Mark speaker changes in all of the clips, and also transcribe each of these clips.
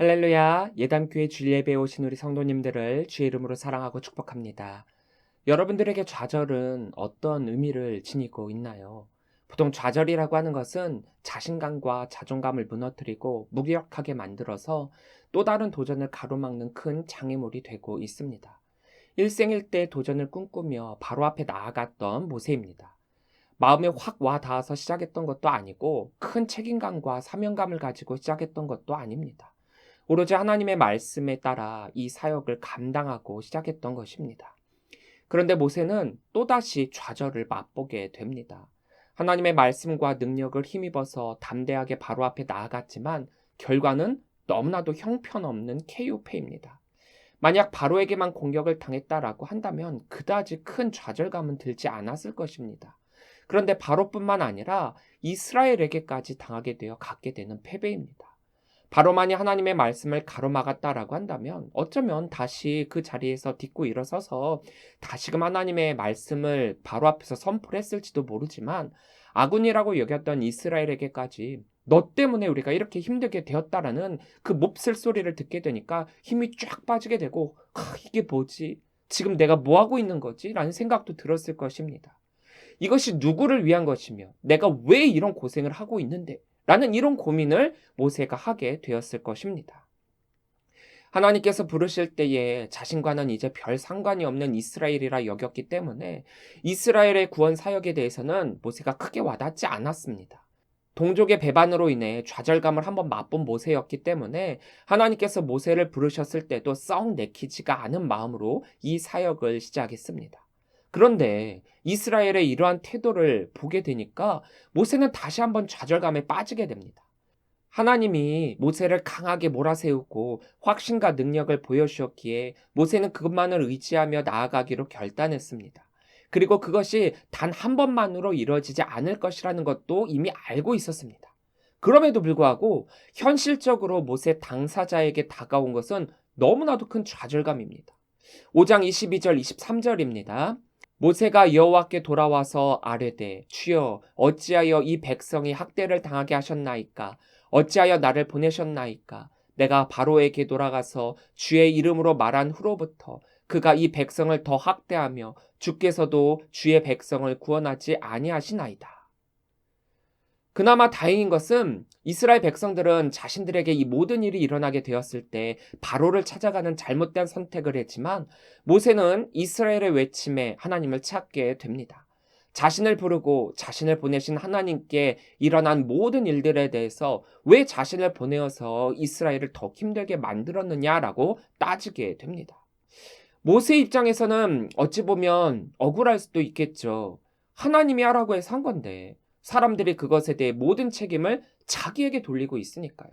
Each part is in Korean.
Speaker 1: 할렐루야, 예담교회 주일예배에 오신 우리 성도님들을 주의 이름으로 사랑하고 축복합니다. 여러분들에게 좌절은 어떤 의미를 지니고 있나요? 보통 좌절이라고 하는 것은 자신감과 자존감을 무너뜨리고 무기력하게 만들어서 또 다른 도전을 가로막는 큰 장애물이 되고 있습니다. 일생일대 도전을 꿈꾸며 바로 앞에 나아갔던 모세입니다. 마음에 확 와 닿아서 시작했던 것도 아니고 큰 책임감과 사명감을 가지고 시작했던 것도 아닙니다. 오로지 하나님의 말씀에 따라 이 사역을 감당하고 시작했던 것입니다. 그런데 모세는 또다시 좌절을 맛보게 됩니다. 하나님의 말씀과 능력을 힘입어서 담대하게 바로 앞에 나아갔지만 결과는 너무나도 형편없는 KO패입니다. 만약 바로에게만 공격을 당했다라고 한다면 그다지 큰 좌절감은 들지 않았을 것입니다. 그런데 바로뿐만 아니라 이스라엘에게까지 당하게 되어 갖게 되는 패배입니다. 바로만이 하나님의 말씀을 가로막았다라고 한다면 어쩌면 다시 그 자리에서 딛고 일어서서 다시금 하나님의 말씀을 바로 앞에서 선포를 했을지도 모르지만 아군이라고 여겼던 이스라엘에게까지 너 때문에 우리가 이렇게 힘들게 되었다라는 그 몹쓸 소리를 듣게 되니까 힘이 쫙 빠지게 되고 이게 뭐지? 지금 내가 뭐 하고 있는 거지? 라는 생각도 들었을 것입니다. 이것이 누구를 위한 것이며 내가 왜 이런 고생을 하고 있는데 라는 이런 고민을 모세가 하게 되었을 것입니다. 하나님께서 부르실 때에 자신과는 이제 별 상관이 없는 이스라엘이라 여겼기 때문에 이스라엘의 구원 사역에 대해서는 모세가 크게 와닿지 않았습니다. 동족의 배반으로 인해 좌절감을 한번 맛본 모세였기 때문에 하나님께서 모세를 부르셨을 때도 썩 내키지가 않은 마음으로 이 사역을 시작했습니다. 그런데 이스라엘의 이러한 태도를 보게 되니까 모세는 다시 한번 좌절감에 빠지게 됩니다. 하나님이 모세를 강하게 몰아세우고 확신과 능력을 보여주셨기에 모세는 그것만을 의지하며 나아가기로 결단했습니다. 그리고 그것이 단 한 번만으로 이루어지지 않을 것이라는 것도 이미 알고 있었습니다. 그럼에도 불구하고 현실적으로 모세 당사자에게 다가온 것은 너무나도 큰 좌절감입니다. 5장 22절 23절입니다. 모세가 여호와께 돌아와서 아뢰되 주여 어찌하여 이 백성이 학대를 당하게 하셨나이까 어찌하여 나를 보내셨나이까 내가 바로에게 돌아가서 주의 이름으로 말한 후로부터 그가 이 백성을 더 학대하며 주께서도 주의 백성을 구원하지 아니하시나이다. 그나마 다행인 것은 이스라엘 백성들은 자신들에게 이 모든 일이 일어나게 되었을 때 바로를 찾아가는 잘못된 선택을 했지만 모세는 이스라엘의 외침에 하나님을 찾게 됩니다. 자신을 부르고 자신을 보내신 하나님께 일어난 모든 일들에 대해서 왜 자신을 보내어서 이스라엘을 더 힘들게 만들었느냐라고 따지게 됩니다. 모세 입장에서는 어찌 보면 억울할 수도 있겠죠. 하나님이 하라고 해서 한 건데 사람들이 그것에 대해 모든 책임을 자기에게 돌리고 있으니까요.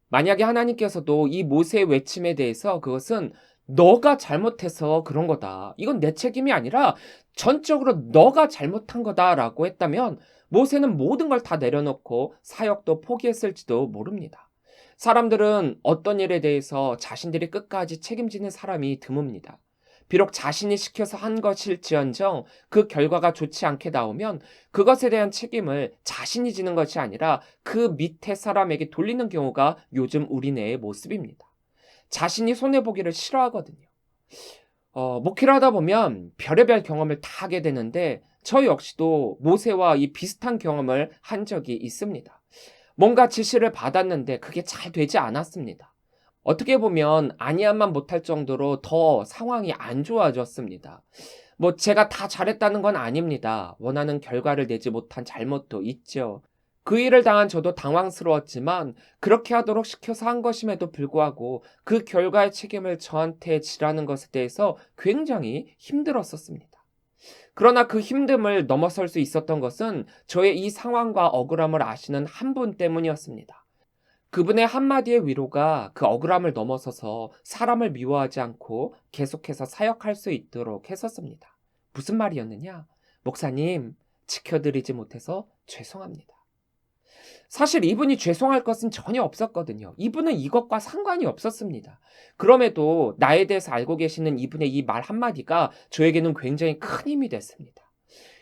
Speaker 1: 만약에 하나님께서도 이 모세의 외침에 대해서 그것은 너가 잘못해서 그런 거다. 이건 내 책임이 아니라 전적으로 너가 잘못한 거다라고 했다면 모세는 모든 걸 다 내려놓고 사역도 포기했을지도 모릅니다. 사람들은 어떤 일에 대해서 자신들이 끝까지 책임지는 사람이 드뭅니다. 비록 자신이 시켜서 한 것일지언정 그 결과가 좋지 않게 나오면 그것에 대한 책임을 자신이 지는 것이 아니라 그 밑에 사람에게 돌리는 경우가 요즘 우리네의 모습입니다. 자신이 손해보기를 싫어하거든요. 목회를 하다 보면 별의별 경험을 다 하게 되는데 저 역시도 모세와 이 비슷한 경험을 한 적이 있습니다. 뭔가 지시를 받았는데 그게 잘 되지 않았습니다. 어떻게 보면 아니야만 못할 정도로 더 상황이 안 좋아졌습니다. 제가 다 잘했다는 건 아닙니다. 원하는 결과를 내지 못한 잘못도 있죠. 그 일을 당한 저도 당황스러웠지만 그렇게 하도록 시켜서 한 것임에도 불구하고 그 결과의 책임을 저한테 지라는 것에 대해서 굉장히 힘들었었습니다. 그러나 그 힘듦을 넘어설 수 있었던 것은 저의 이 상황과 억울함을 아시는 한 분 때문이었습니다. 그분의 한마디의 위로가 그 억울함을 넘어서서 사람을 미워하지 않고 계속해서 사역할 수 있도록 했었습니다. 무슨 말이었느냐? 목사님, 지켜드리지 못해서 죄송합니다. 사실 이분이 죄송할 것은 전혀 없었거든요. 이분은 이것과 상관이 없었습니다. 그럼에도 나에 대해서 알고 계시는 이분의 이 말 한마디가 저에게는 굉장히 큰 힘이 됐습니다.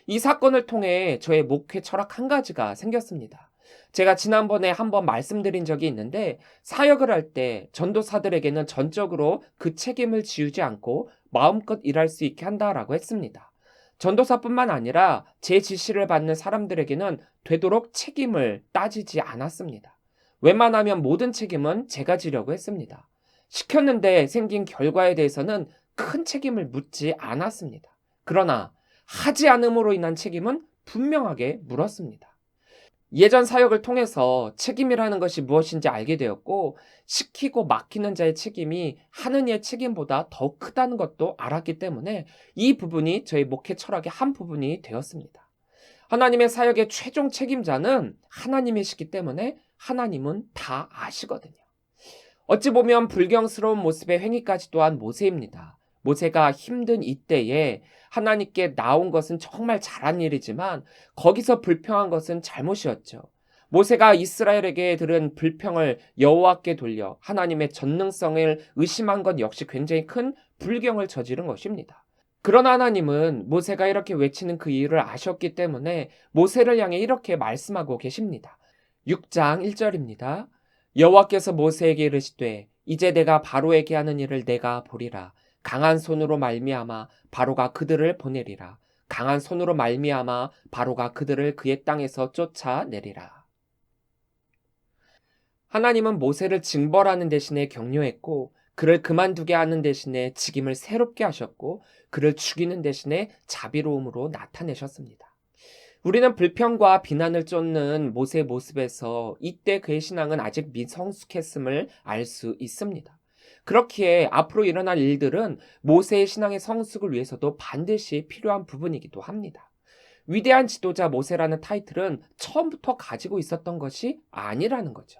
Speaker 1: 이 사건을 통해 저의 목회 철학 한 가지가 생겼습니다. 제가 지난번에 한번 말씀드린 적이 있는데 사역을 할 때 전도사들에게는 전적으로 그 책임을 지우지 않고 마음껏 일할 수 있게 한다라고 했습니다. 전도사뿐만 아니라 제 지시를 받는 사람들에게는 되도록 책임을 따지지 않았습니다. 웬만하면 모든 책임은 제가 지려고 했습니다. 시켰는데 생긴 결과에 대해서는 큰 책임을 묻지 않았습니다. 그러나 하지 않음으로 인한 책임은 분명하게 물었습니다. 예전 사역을 통해서 책임이라는 것이 무엇인지 알게 되었고, 시키고 맡기는 자의 책임이 하는 이의 책임보다 더 크다는 것도 알았기 때문에 이 부분이 저희 목회 철학의 한 부분이 되었습니다. 하나님의 사역의 최종 책임자는 하나님이시기 때문에 하나님은 다 아시거든요. 어찌 보면 불경스러운 모습의 행위까지 또한 모세입니다. 모세가 힘든 이때에 하나님께 나온 것은 정말 잘한 일이지만 거기서 불평한 것은 잘못이었죠. 모세가 이스라엘에게 들은 불평을 여호와께 돌려 하나님의 전능성을 의심한 것 역시 굉장히 큰 불경을 저지른 것입니다. 그러나 하나님은 모세가 이렇게 외치는 그 이유를 아셨기 때문에 모세를 향해 이렇게 말씀하고 계십니다. 6장 1절입니다. 여호와께서 모세에게 이르시되 이제 내가 바로에게 하는 일을 내가 보리라. 강한 손으로 말미암아 바로가 그들을 보내리라. 강한 손으로 말미암아 바로가 그들을 그의 땅에서 쫓아내리라. 하나님은 모세를 징벌하는 대신에 격려했고 그를 그만두게 하는 대신에 직임을 새롭게 하셨고 그를 죽이는 대신에 자비로움으로 나타내셨습니다. 우리는 불평과 비난을 쫓는 모세의 모습에서 이때 그의 신앙은 아직 미성숙했음을 알 수 있습니다. 그렇기에 앞으로 일어날 일들은 모세의 신앙의 성숙을 위해서도 반드시 필요한 부분이기도 합니다. 위대한 지도자 모세라는 타이틀은 처음부터 가지고 있었던 것이 아니라는 거죠.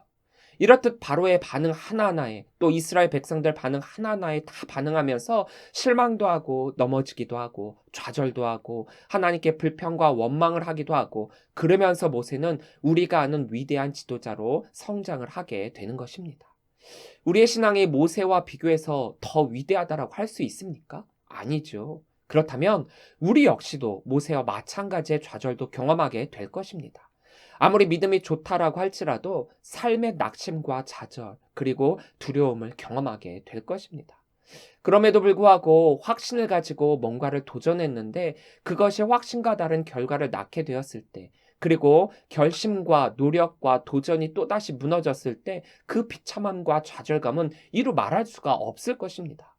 Speaker 1: 이렇듯 바로의 반응 하나하나에 또 이스라엘 백성들 반응 하나하나에 다 반응하면서 실망도 하고 넘어지기도 하고 좌절도 하고 하나님께 불평과 원망을 하기도 하고 그러면서 모세는 우리가 아는 위대한 지도자로 성장을 하게 되는 것입니다. 우리의 신앙이 모세와 비교해서 더 위대하다라고 할 수 있습니까? 아니죠. 그렇다면 우리 역시도 모세와 마찬가지의 좌절도 경험하게 될 것입니다. 아무리 믿음이 좋다라고 할지라도 삶의 낙심과 좌절 그리고 두려움을 경험하게 될 것입니다. 그럼에도 불구하고 확신을 가지고 뭔가를 도전했는데 그것이 확신과 다른 결과를 낳게 되었을 때 그리고 결심과 노력과 도전이 또다시 무너졌을 때 그 비참함과 좌절감은 이루 말할 수가 없을 것입니다.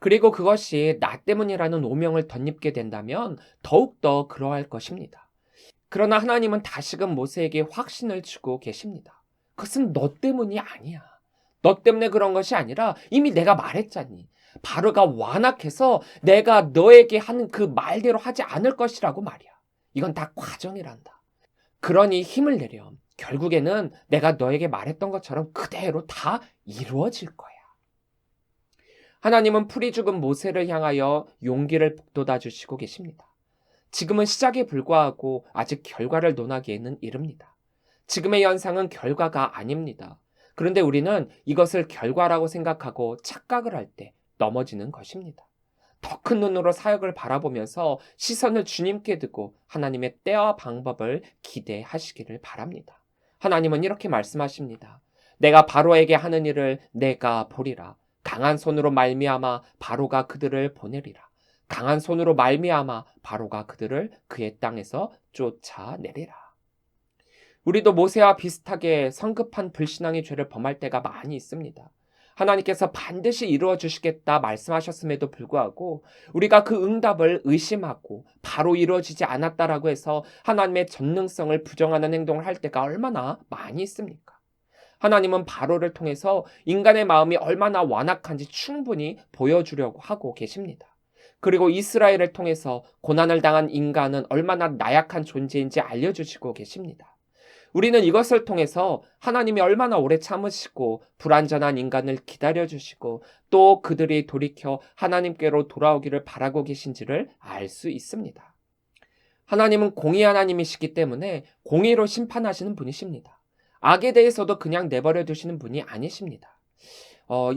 Speaker 1: 그리고 그것이 나 때문이라는 오명을 덧입게 된다면 더욱더 그러할 것입니다. 그러나 하나님은 다시금 모세에게 확신을 주고 계십니다. 그것은 너 때문이 아니야. 너 때문에 그런 것이 아니라 이미 내가 말했잖니. 바로가 완악해서 내가 너에게 하는 그 말대로 하지 않을 것이라고 말이야. 이건 다 과정이란다. 그러니 힘을 내렴. 결국에는 내가 너에게 말했던 것처럼 그대로 다 이루어질 거야. 하나님은 풀이 죽은 모세를 향하여 용기를 북돋아 주시고 계십니다. 지금은 시작에 불과하고 아직 결과를 논하기에는 이릅니다. 지금의 현상은 결과가 아닙니다. 그런데 우리는 이것을 결과라고 생각하고 착각을 할 때 넘어지는 것입니다. 더 큰 눈으로 사역을 바라보면서 시선을 주님께 두고 하나님의 때와 방법을 기대하시기를 바랍니다. 하나님은 이렇게 말씀하십니다. 내가 바로에게 하는 일을 내가 보리라. 강한 손으로 말미암아 바로가 그들을 보내리라. 강한 손으로 말미암아 바로가 그들을 그의 땅에서 쫓아내리라. 우리도 모세와 비슷하게 성급한 불신앙의 죄를 범할 때가 많이 있습니다. 하나님께서 반드시 이루어 주시겠다 말씀하셨음에도 불구하고 우리가 그 응답을 의심하고 바로 이루어지지 않았다라고 해서 하나님의 전능성을 부정하는 행동을 할 때가 얼마나 많이 있습니까? 하나님은 바로를 통해서 인간의 마음이 얼마나 완악한지 충분히 보여주려고 하고 계십니다. 그리고 이스라엘을 통해서 고난을 당한 인간은 얼마나 나약한 존재인지 알려주시고 계십니다. 우리는 이것을 통해서 하나님이 얼마나 오래 참으시고 불완전한 인간을 기다려주시고 또 그들이 돌이켜 하나님께로 돌아오기를 바라고 계신지를 알 수 있습니다. 하나님은 공의 하나님이시기 때문에 공의로 심판하시는 분이십니다. 악에 대해서도 그냥 내버려 두시는 분이 아니십니다.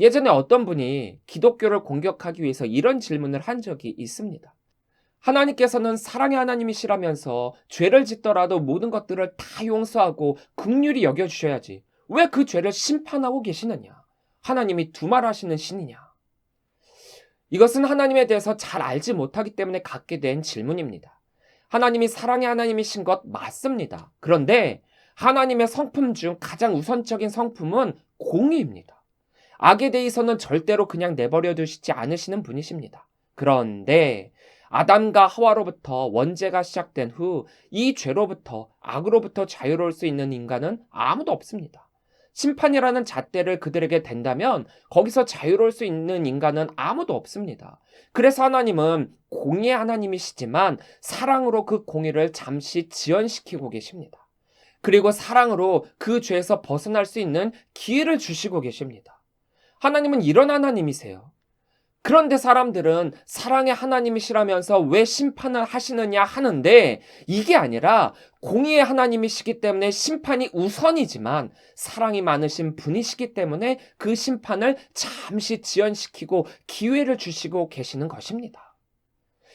Speaker 1: 예전에 어떤 분이 기독교를 공격하기 위해서 이런 질문을 한 적이 있습니다. 하나님께서는 사랑의 하나님이시라면서 죄를 짓더라도 모든 것들을 다 용서하고 긍휼히 여겨주셔야지 왜 그 죄를 심판하고 계시느냐? 하나님이 두말하시는 신이냐? 이것은 하나님에 대해서 잘 알지 못하기 때문에 갖게 된 질문입니다. 하나님이 사랑의 하나님이신 것 맞습니다. 그런데 하나님의 성품 중 가장 우선적인 성품은 공의입니다. 악에 대해서는 절대로 그냥 내버려 두시지 않으시는 분이십니다. 그런데 아담과 하와로부터 원죄가 시작된 후 이 죄로부터 악으로부터 자유로울 수 있는 인간은 아무도 없습니다. 심판이라는 잣대를 그들에게 댄다면 거기서 자유로울 수 있는 인간은 아무도 없습니다. 그래서 하나님은 공의의 하나님이시지만 사랑으로 그 공의를 잠시 지연시키고 계십니다. 그리고 사랑으로 그 죄에서 벗어날 수 있는 기회를 주시고 계십니다. 하나님은 이런 하나님이세요. 그런데 사람들은 사랑의 하나님이시라면서 왜 심판을 하시느냐 하는데 이게 아니라 공의의 하나님이시기 때문에 심판이 우선이지만 사랑이 많으신 분이시기 때문에 그 심판을 잠시 지연시키고 기회를 주시고 계시는 것입니다.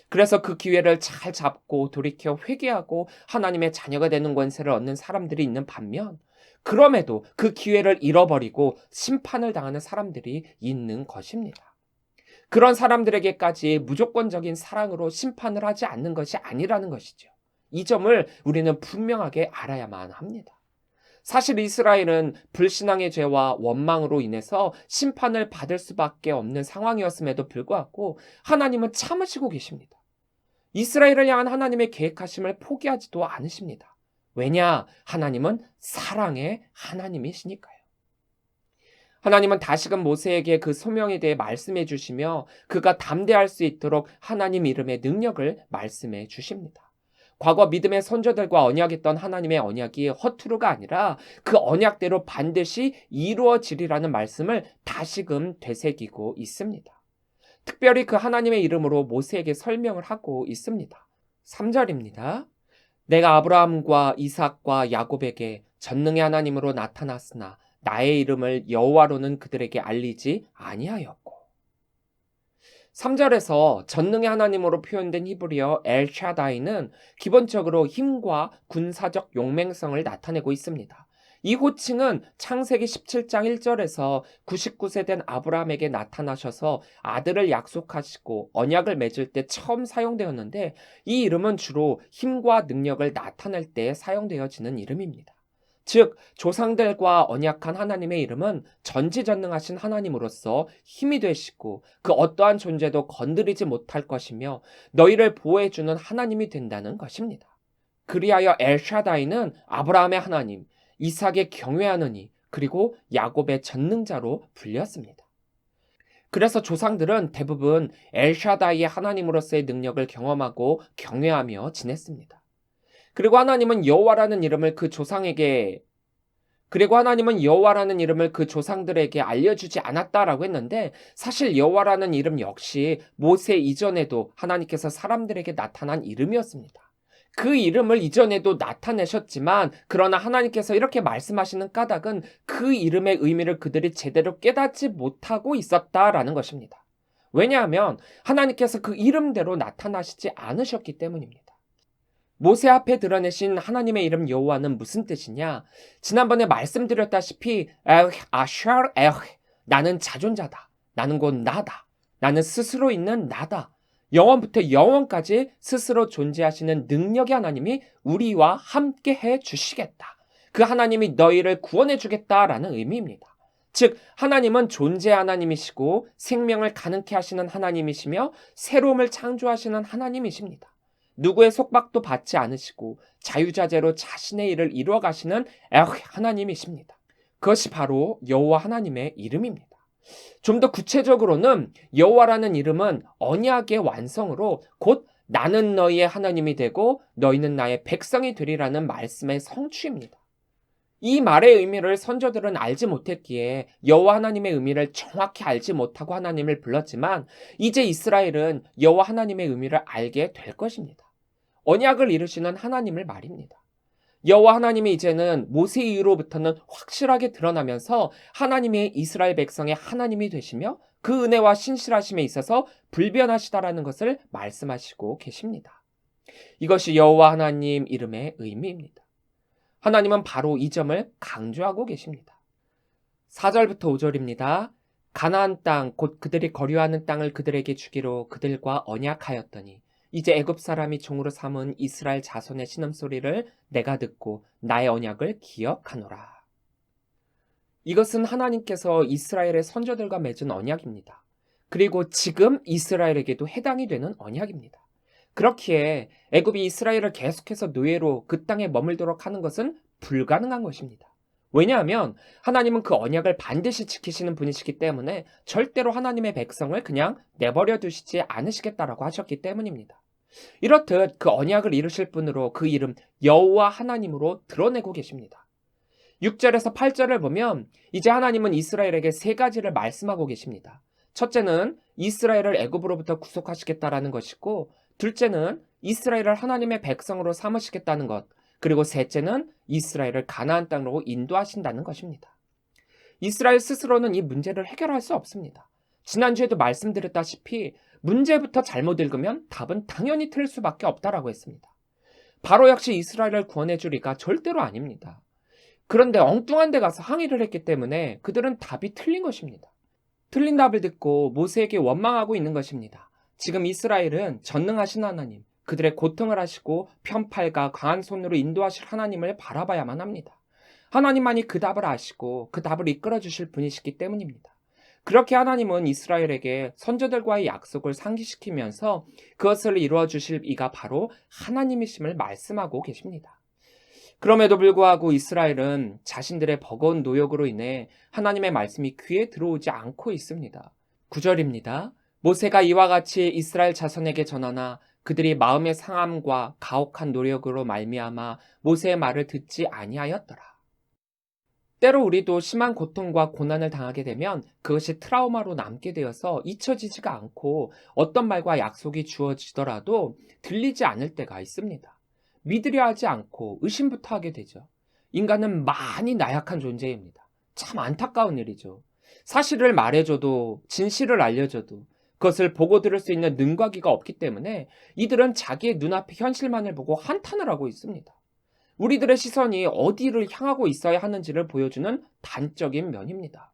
Speaker 1: 그래서 그 기회를 잘 잡고 돌이켜 회개하고 하나님의 자녀가 되는 권세를 얻는 사람들이 있는 반면 그럼에도 그 기회를 잃어버리고 심판을 당하는 사람들이 있는 것입니다. 그런 사람들에게까지 무조건적인 사랑으로 심판을 하지 않는 것이 아니라는 것이죠. 이 점을 우리는 분명하게 알아야만 합니다. 사실 이스라엘은 불신앙의 죄와 원망으로 인해서 심판을 받을 수밖에 없는 상황이었음에도 불구하고 하나님은 참으시고 계십니다. 이스라엘을 향한 하나님의 계획하심을 포기하지도 않으십니다. 왜냐? 하나님은 사랑의 하나님이시니까요. 하나님은 다시금 모세에게 그 소명에 대해 말씀해 주시며 그가 담대할 수 있도록 하나님 이름의 능력을 말씀해 주십니다. 과거 믿음의 선조들과 언약했던 하나님의 언약이 허투루가 아니라 그 언약대로 반드시 이루어지리라는 말씀을 다시금 되새기고 있습니다. 특별히 그 하나님의 이름으로 모세에게 설명을 하고 있습니다. 3절입니다. 내가 아브라함과 이삭과 야곱에게 전능의 하나님으로 나타났으나 나의 이름을 여호와로는 그들에게 알리지 아니하였고 3절에서 전능의 하나님으로 표현된 히브리어 엘샤다이는 기본적으로 힘과 군사적 용맹성을 나타내고 있습니다. 이 호칭은 창세기 17장 1절에서 99세 된 아브라함에게 나타나셔서 아들을 약속하시고 언약을 맺을 때 처음 사용되었는데 이 이름은 주로 힘과 능력을 나타낼 때 사용되어지는 이름입니다. 즉 조상들과 언약한 하나님의 이름은 전지전능하신 하나님으로서 힘이 되시고 그 어떠한 존재도 건드리지 못할 것이며 너희를 보호해주는 하나님이 된다는 것입니다. 그리하여 엘샤다이는 아브라함의 하나님, 이삭의 경외하는 이, 그리고 야곱의 전능자로 불렸습니다. 그래서 조상들은 대부분 엘샤다이의 하나님으로서의 능력을 경험하고 경외하며 지냈습니다. 그리고 하나님은 여호와라는 이름을 그 조상들에게 알려주지 않았다라고 했는데 사실 여호와라는 이름 역시 모세 이전에도 하나님께서 사람들에게 나타난 이름이었습니다. 그 이름을 이전에도 나타내셨지만 그러나 하나님께서 이렇게 말씀하시는 까닭은 그 이름의 의미를 그들이 제대로 깨닫지 못하고 있었다라는 것입니다. 왜냐하면 하나님께서 그 이름대로 나타나시지 않으셨기 때문입니다. 모세 앞에 드러내신 하나님의 이름 여호와는 무슨 뜻이냐? 지난번에 말씀드렸다시피 나는 자존자다. 나는 곧 나다. 나는 스스로 있는 나다. 영원부터 영원까지 스스로 존재하시는 능력의 하나님이 우리와 함께 해 주시겠다. 그 하나님이 너희를 구원해 주겠다라는 의미입니다. 즉 하나님은 존재의 하나님이시고 생명을 가능케 하시는 하나님이시며 새로움을 창조하시는 하나님이십니다. 누구의 속박도 받지 않으시고 자유자재로 자신의 일을 이루어 가시는 하나님이십니다. 그것이 바로 여호와 하나님의 이름입니다. 좀 더 구체적으로는 여호와라는 이름은 언약의 완성으로 곧 나는 너희의 하나님이 되고 너희는 나의 백성이 되리라는 말씀의 성취입니다. 이 말의 의미를 선조들은 알지 못했기에 여호와 하나님의 의미를 정확히 알지 못하고 하나님을 불렀지만 이제 이스라엘은 여호와 하나님의 의미를 알게 될 것입니다. 언약을 이루시는 하나님을 말입니다. 여호와 하나님이 이제는 모세 이후로부터는 확실하게 드러나면서 하나님의 이스라엘 백성의 하나님이 되시며 그 은혜와 신실하심에 있어서 불변하시다라는 것을 말씀하시고 계십니다. 이것이 여호와 하나님 이름의 의미입니다. 하나님은 바로 이 점을 강조하고 계십니다. 4절부터 5절입니다. 가나안 땅 곧 그들이 거류하는 땅을 그들에게 주기로 그들과 언약하였더니 이제 애굽 사람이 종으로 삼은 이스라엘 자손의 신음소리를 내가 듣고 나의 언약을 기억하노라. 이것은 하나님께서 이스라엘의 선조들과 맺은 언약입니다. 그리고 지금 이스라엘에게도 해당이 되는 언약입니다. 그렇기에 애굽이 이스라엘을 계속해서 노예로 그 땅에 머물도록 하는 것은 불가능한 것입니다. 왜냐하면 하나님은 그 언약을 반드시 지키시는 분이시기 때문에 절대로 하나님의 백성을 그냥 내버려 두시지 않으시겠다라고 하셨기 때문입니다. 이렇듯 그 언약을 이루실 분으로 그 이름 여호와 하나님으로 드러내고 계십니다. 6절에서 8절을 보면 이제 하나님은 이스라엘에게 세 가지를 말씀하고 계십니다. 첫째는 이스라엘을 애굽으로부터 구속하시겠다라는 것이고, 둘째는 이스라엘을 하나님의 백성으로 삼으시겠다는 것, 그리고 셋째는 이스라엘을 가나안 땅으로 인도하신다는 것입니다. 이스라엘 스스로는 이 문제를 해결할 수 없습니다. 지난주에도 말씀드렸다시피 문제부터 잘못 읽으면 답은 당연히 틀릴 수밖에 없다라고 했습니다. 바로 역시 이스라엘을 구원해 주리가 절대로 아닙니다. 그런데 엉뚱한 데 가서 항의를 했기 때문에 그들은 답이 틀린 것입니다. 틀린 답을 듣고 모세에게 원망하고 있는 것입니다. 지금 이스라엘은 전능하신 하나님, 그들의 고통을 하시고 편팔과 강한 손으로 인도하실 하나님을 바라봐야만 합니다. 하나님만이 그 답을 아시고 그 답을 이끌어 주실 분이시기 때문입니다. 그렇게 하나님은 이스라엘에게 선조들과의 약속을 상기시키면서 그것을 이루어 주실 이가 바로 하나님이심을 말씀하고 계십니다. 그럼에도 불구하고 이스라엘은 자신들의 버거운 노역으로 인해 하나님의 말씀이 귀에 들어오지 않고 있습니다. 9절입니다. 모세가 이와 같이 이스라엘 자손에게 전하나 그들이 마음의 상함과 가혹한 노력으로 말미암아 모세의 말을 듣지 아니하였더라. 때로 우리도 심한 고통과 고난을 당하게 되면 그것이 트라우마로 남게 되어서 잊혀지지가 않고 어떤 말과 약속이 주어지더라도 들리지 않을 때가 있습니다. 믿으려 하지 않고 의심부터 하게 되죠. 인간은 많이 나약한 존재입니다. 참 안타까운 일이죠. 사실을 말해줘도 진실을 알려줘도 그것을 보고 들을 수 있는 눈과 귀가 없기 때문에 이들은 자기의 눈앞의 현실만을 보고 한탄을 하고 있습니다. 우리들의 시선이 어디를 향하고 있어야 하는지를 보여주는 단적인 면입니다.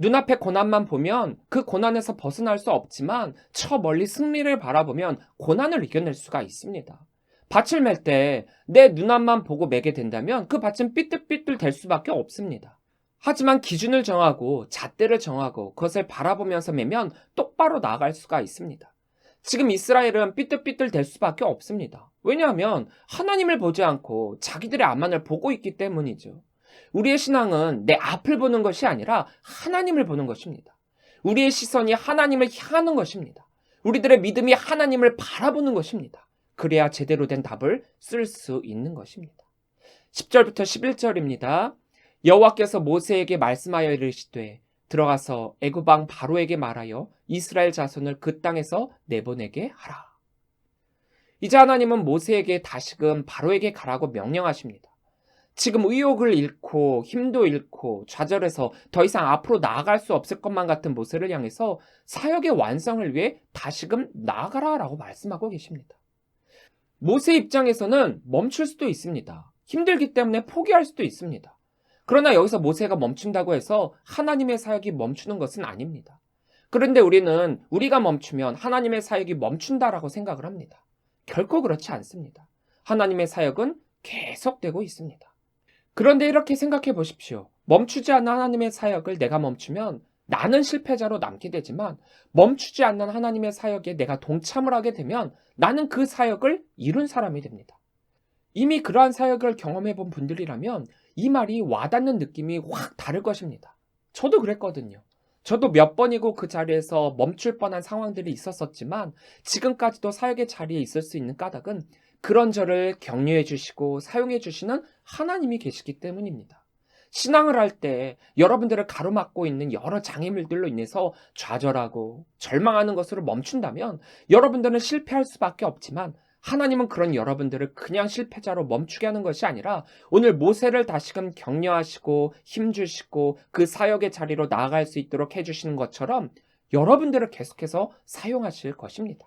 Speaker 1: 눈앞의 고난만 보면 그 고난에서 벗어날 수 없지만 저 멀리 승리를 바라보면 고난을 이겨낼 수가 있습니다. 밭을 맬 때 내 눈앞만 보고 매게 된다면 그 밭은 삐뚤삐뚤 될 수밖에 없습니다. 하지만 기준을 정하고 잣대를 정하고 그것을 바라보면서 매면 똑바로 나아갈 수가 있습니다. 지금 이스라엘은 삐뚤삐뚤 될 수밖에 없습니다. 왜냐하면 하나님을 보지 않고 자기들의 앞만을 보고 있기 때문이죠. 우리의 신앙은 내 앞을 보는 것이 아니라 하나님을 보는 것입니다. 우리의 시선이 하나님을 향하는 것입니다. 우리들의 믿음이 하나님을 바라보는 것입니다. 그래야 제대로 된 답을 쓸 수 있는 것입니다. 10절부터 11절입니다. 여호와께서 모세에게 말씀하여 이르시되 들어가서 애굽 왕 바로에게 말하여 이스라엘 자손을 그 땅에서 내보내게 하라. 이제 하나님은 모세에게 다시금 바로에게 가라고 명령하십니다. 지금 의욕을 잃고 힘도 잃고 좌절해서 더 이상 앞으로 나아갈 수 없을 것만 같은 모세를 향해서 사역의 완성을 위해 다시금 나아가라라고 말씀하고 계십니다. 모세 입장에서는 멈출 수도 있습니다. 힘들기 때문에 포기할 수도 있습니다. 그러나 여기서 모세가 멈춘다고 해서 하나님의 사역이 멈추는 것은 아닙니다. 그런데 우리는 우리가 멈추면 하나님의 사역이 멈춘다라고 생각을 합니다. 결코 그렇지 않습니다. 하나님의 사역은 계속되고 있습니다. 그런데 이렇게 생각해 보십시오. 멈추지 않는 하나님의 사역을 내가 멈추면 나는 실패자로 남게 되지만 멈추지 않는 하나님의 사역에 내가 동참을 하게 되면 나는 그 사역을 이룬 사람이 됩니다. 이미 그러한 사역을 경험해 본 분들이라면 이 말이 와닿는 느낌이 확 다를 것입니다. 저도 그랬거든요. 저도 몇 번이고 그 자리에서 멈출 뻔한 상황들이 있었었지만 지금까지도 사역의 자리에 있을 수 있는 까닭은 그런 저를 격려해 주시고 사용해 주시는 하나님이 계시기 때문입니다. 신앙을 할 때 여러분들을 가로막고 있는 여러 장애물들로 인해서 좌절하고 절망하는 것으로 멈춘다면 여러분들은 실패할 수밖에 없지만 하나님은 그런 여러분들을 그냥 실패자로 멈추게 하는 것이 아니라 오늘 모세를 다시금 격려하시고 힘주시고 그 사역의 자리로 나아갈 수 있도록 해주시는 것처럼 여러분들을 계속해서 사용하실 것입니다.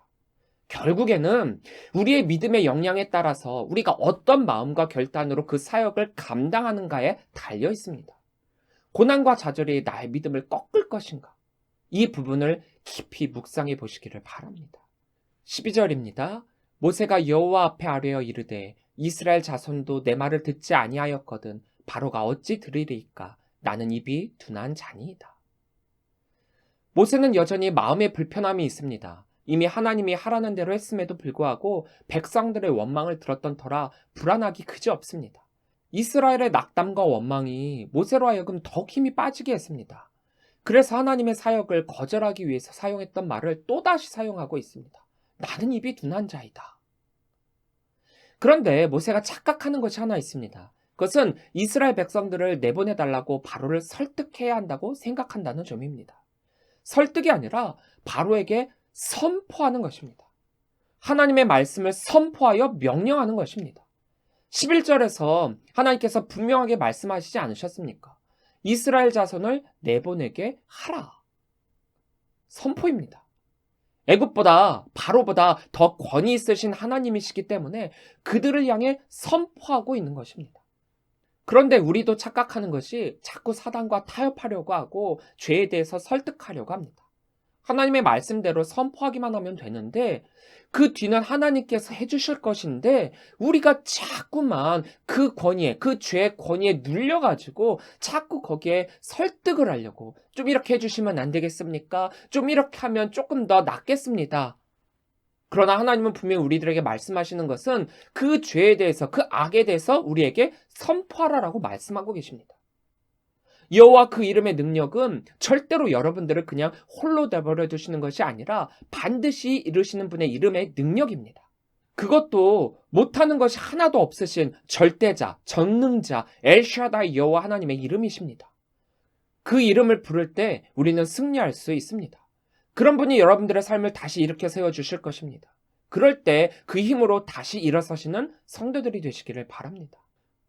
Speaker 1: 결국에는 우리의 믿음의 역량에 따라서 우리가 어떤 마음과 결단으로 그 사역을 감당하는가에 달려 있습니다. 고난과 좌절이 나의 믿음을 꺾을 것인가? 이 부분을 깊이 묵상해 보시기를 바랍니다. 12절입니다. 모세가 여호와 앞에 아뢰어 이르되 이스라엘 자손도 내 말을 듣지 아니하였거든 바로가 어찌 들으리이까? 나는 입이 둔한 자니이다. 모세는 여전히 마음의 불편함이 있습니다. 이미 하나님이 하라는 대로 했음에도 불구하고 백성들의 원망을 들었던 터라 불안하기 그지없습니다. 이스라엘의 낙담과 원망이 모세로 하여금 더욱 힘이 빠지게 했습니다. 그래서 하나님의 사역을 거절하기 위해서 사용했던 말을 또다시 사용하고 있습니다. 나는 입이 둔한 자이다. 그런데 모세가 착각하는 것이 하나 있습니다. 그것은 이스라엘 백성들을 내보내달라고 바로를 설득해야 한다고 생각한다는 점입니다. 설득이 아니라 바로에게 선포하는 것입니다. 하나님의 말씀을 선포하여 명령하는 것입니다. 11절에서 하나님께서 분명하게 말씀하시지 않으셨습니까? 이스라엘 자손을 내보내게 하라. 선포입니다. 애굽보다 바로보다 더 권위 있으신 하나님이시기 때문에 그들을 향해 선포하고 있는 것입니다. 그런데 우리도 착각하는 것이 자꾸 사단과 타협하려고 하고 죄에 대해서 설득하려고 합니다. 하나님의 말씀대로 선포하기만 하면 되는데 그 뒤는 하나님께서 해주실 것인데 우리가 자꾸만 그 권위에, 그 죄의 권위에 눌려가지고 자꾸 거기에 설득을 하려고 좀 이렇게 해주시면 안 되겠습니까? 좀 이렇게 하면 조금 더 낫겠습니다. 그러나 하나님은 분명히 우리들에게 말씀하시는 것은 그 죄에 대해서, 그 악에 대해서 우리에게 선포하라라고 말씀하고 계십니다. 여호와 그 이름의 능력은 절대로 여러분들을 그냥 홀로 내버려 두시는 것이 아니라 반드시 이루시는 분의 이름의 능력입니다. 그것도 못하는 것이 하나도 없으신 절대자, 전능자, 엘샤다이 여호와 하나님의 이름이십니다. 그 이름을 부를 때 우리는 승리할 수 있습니다. 그런 분이 여러분들의 삶을 다시 일으켜 세워주실 것입니다. 그럴 때 그 힘으로 다시 일어서시는 성도들이 되시기를 바랍니다.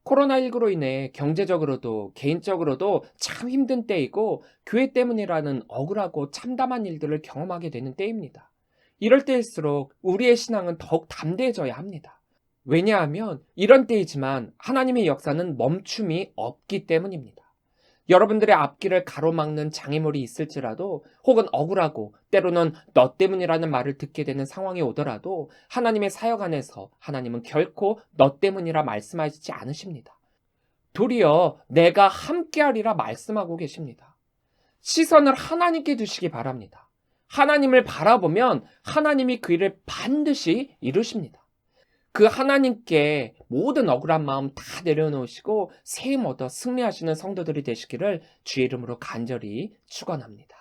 Speaker 1: 코로나19로 인해 경제적으로도 개인적으로도 참 힘든 때이고 교회 때문이라는 억울하고 참담한 일들을 경험하게 되는 때입니다. 이럴 때일수록 우리의 신앙은 더욱 담대해져야 합니다. 왜냐하면 이런 때이지만 하나님의 역사는 멈춤이 없기 때문입니다. 여러분들의 앞길을 가로막는 장애물이 있을지라도 혹은 억울하고 때로는 너 때문이라는 말을 듣게 되는 상황이 오더라도 하나님의 사역 안에서 하나님은 결코 너 때문이라 말씀하시지 않으십니다. 도리어 내가 함께하리라 말씀하고 계십니다. 시선을 하나님께 두시기 바랍니다. 하나님을 바라보면 하나님이 그 일을 반드시 이루십니다. 그 하나님께 모든 억울한 마음 다 내려놓으시고 새 힘 얻어 승리하시는 성도들이 되시기를 주의 이름으로 간절히 축원합니다.